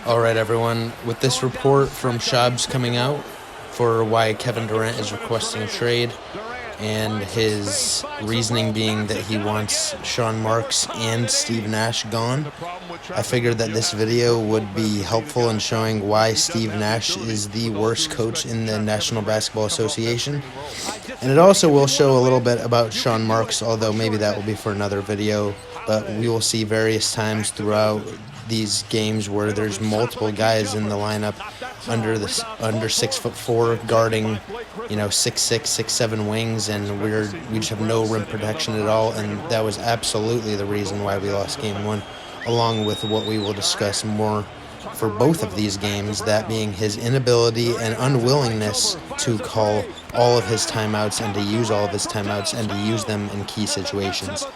Alright everyone, with this report from Shabs coming out for why Kevin Durant is requesting a trade, and his reasoning being that he wants Sean Marks and Steve Nash gone, I figured that this video would be helpful in showing why Steve Nash is the worst coach in the National Basketball Association. And it also will show a little bit about Sean Marks, although maybe that will be for another video. But we will see various times throughout these games where there's multiple guys in the lineup under 6'4", guarding 6'6", 6'7" wings, and we just have no rim protection at all. And that was absolutely the reason why we lost game one, along with what we will discuss more for both of these games, that being his inability and unwillingness to call all of his timeouts and to use all of his timeouts and to use them in key situations.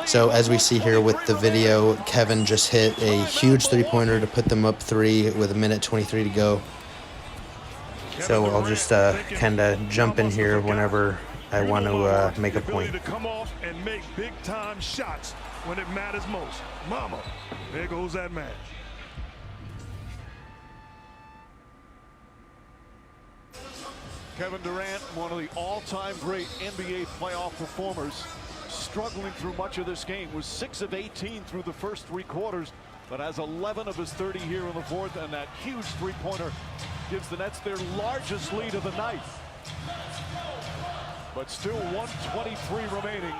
So as we see here with the video, Kevin just hit a huge three-pointer to put them up 3 with 1:23 to go. So I'll just kind of jump in here whenever I want to make a point. To come off and make big-time shots when it matters most. Mama, there goes that match. Kevin Durant, one of the all-time great NBA playoff performers, struggling through much of this game, was 6 of 18 through the first 3 quarters, but has 11 of his 30 here in the fourth, and that huge three-pointer gives the Nets their largest lead of the night. But still 1:23 remaining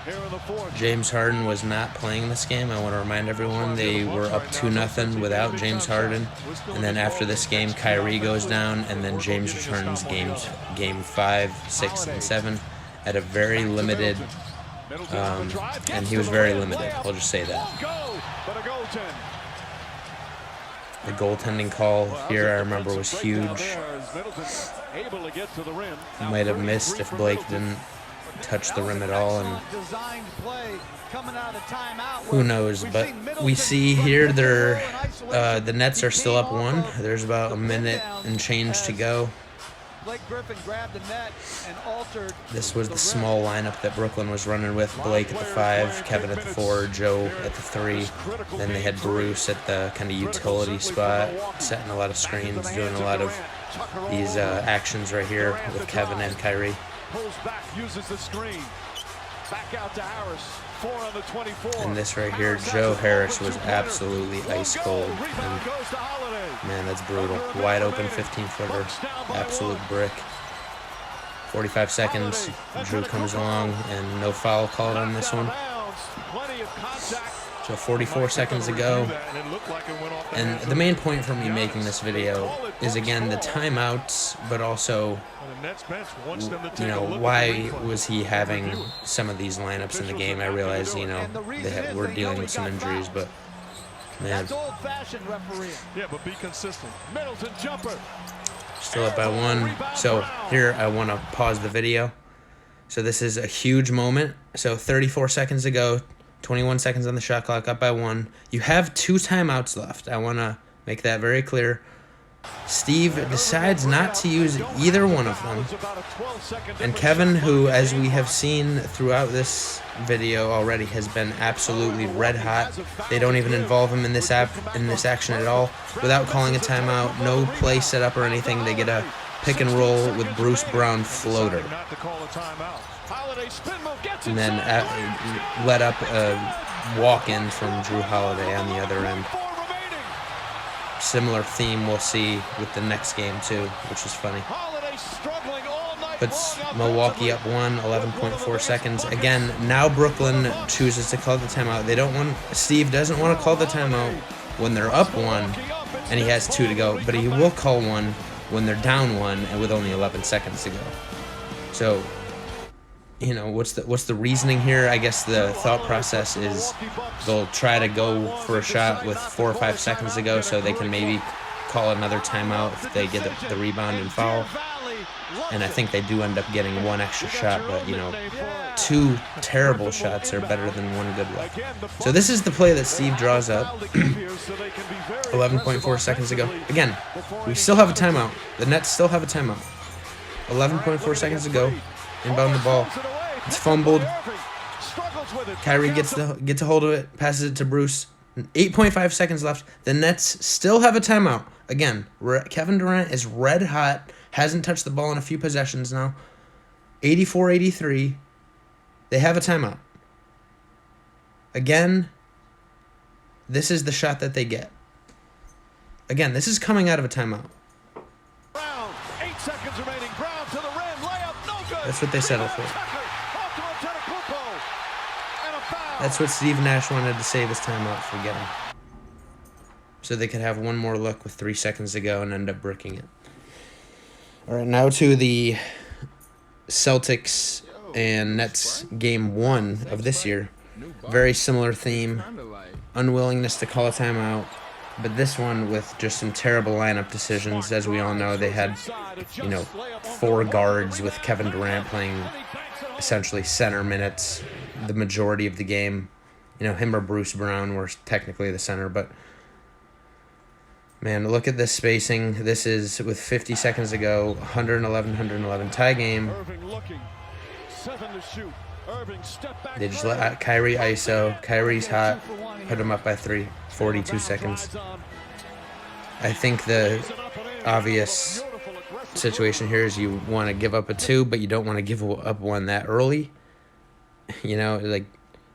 here in the fourth. James Harden was not playing this game. I want to remind everyone they were up 2-0 without James Harden. And then after this game, Kyrie goes down, and then James returns game 5, 6, and 7 at a very limited, and he was very limited. I'll just say that. The goaltending call here, I remember, was huge. He might have missed if Blake didn't touch the rim at all, and who knows. But we see here the Nets are still up 1. There's about a minute and change to go. This was the small lineup that Brooklyn was running with: Blake at the 5, Kevin at the 4, Joe at the 3. Then they had Bruce at the kind of utility spot, setting a lot of screens, doing a lot of these actions right here with Kevin and Kyrie. Pulls back, uses the screen. Back out to Harris. 4 on the 24. And this right here, Joe Harris was absolutely ice cold. And, man, that's brutal. Wide open 15-footer, absolute brick. 45 seconds, Drew comes along, and no foul called on this one. So 44 seconds to go. And the main point for me making this video is, again, the timeouts, but also, why was he having some of these lineups in the game? I realize, we're dealing with some injuries, but, man. Yeah, but be consistent. Middleton jumper. Still up by 1. So here I want to pause the video. So this is a huge moment. So 34 seconds to go. 21 seconds on the shot clock, up by 1. You have 2 timeouts left. I want to make that very clear. Steve decides not to use either one of them. And Kevin, who, as we have seen throughout this video already, has been absolutely red hot. They don't even involve him in this action at all. Without calling a timeout, no play set up or anything. They get a pick and roll with Bruce Brown floater. And then let up a walk-in from Drew Holiday on the other end. Similar theme we'll see with the next game too, which is funny. Puts Milwaukee up 1, 11.4 seconds. Again, now Brooklyn chooses to call the timeout. Steve doesn't want to call the timeout when they're up 1 and he has 2 to go, but he will call one when they're down 1 and with only 11 seconds to go. So, what's the reasoning here? I guess the thought process is they'll try to go for a shot with 4 or 5 seconds to go, so they can maybe call another timeout if they get the rebound and foul. And I think they do end up getting 1 extra shot, but 2 terrible shots are better than 1 good one. So this is the play that Steve draws up. 11.4 seconds to go. Again, we still have a timeout. The Nets still have a timeout. 11.4 seconds to go. Inbound the ball. It's fumbled. Kyrie gets a hold of it, passes it to Bruce. 8.5 seconds left. The Nets still have a timeout. Again, Kevin Durant is red hot. Hasn't touched the ball in a few possessions now. 84-83. They have a timeout. Again, this is the shot that they get. Again, this is coming out of a timeout. Brown, 8 seconds remaining. Brown to the rim. Layup, no good. That's what they settled for. Off to Antetokounmpo. And a foul. That's what Steve Nash wanted to say this timeout for getting. So they could have one more look with 3 seconds to go and end up bricking it. All right, now to the Celtics and Nets game 1 of this year. Very similar theme. Unwillingness to call a timeout. But this one with just some terrible lineup decisions. As we all know, they had, 4 guards with Kevin Durant playing essentially center minutes the majority of the game. Him or Bruce Brown were technically the center, but man, look at this spacing. This is with 50 seconds to go, 111 tie game. Irving looking. 7 to shoot. Irving step back. They just let Kyrie ISO. Kyrie's hot. Put him up by 3. 42 seconds. I think the obvious situation here is you want to give up a 2, but you don't want to give up one that early. Like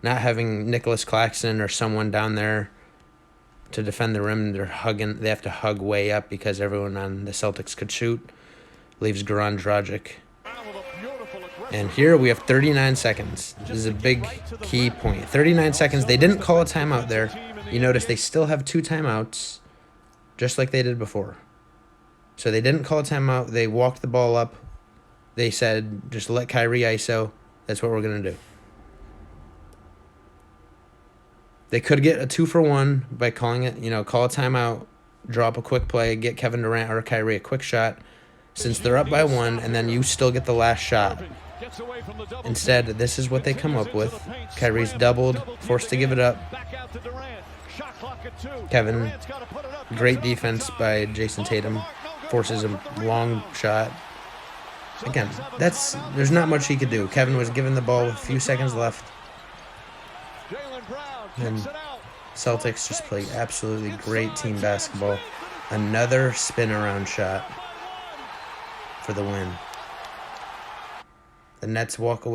not having Nicholas Claxton or someone down there to defend the rim. They have to hug way up because everyone on the Celtics could shoot. Leaves Goran Dragic. And here we have 39 seconds. This is a big key point. 39 seconds. They didn't call a timeout there. You notice they still have 2 timeouts, just like they did before. So they didn't call a timeout. They walked the ball up. They said, just let Kyrie ISO. That's what we're going to do. They could get a 2-for-1 by calling it, call a timeout, drop a quick play, get Kevin Durant or Kyrie a quick shot, since they're up by 1, and then you still get the last shot. Instead, this is what they come up with. Kyrie's doubled, forced to give it up. Kevin, great defense by Jason Tatum, forces a long shot. Again, there's not much he could do. Kevin was given the ball with a few seconds left. And Celtics just played absolutely great team basketball. Another spin-around shot for the win. The Nets walk away.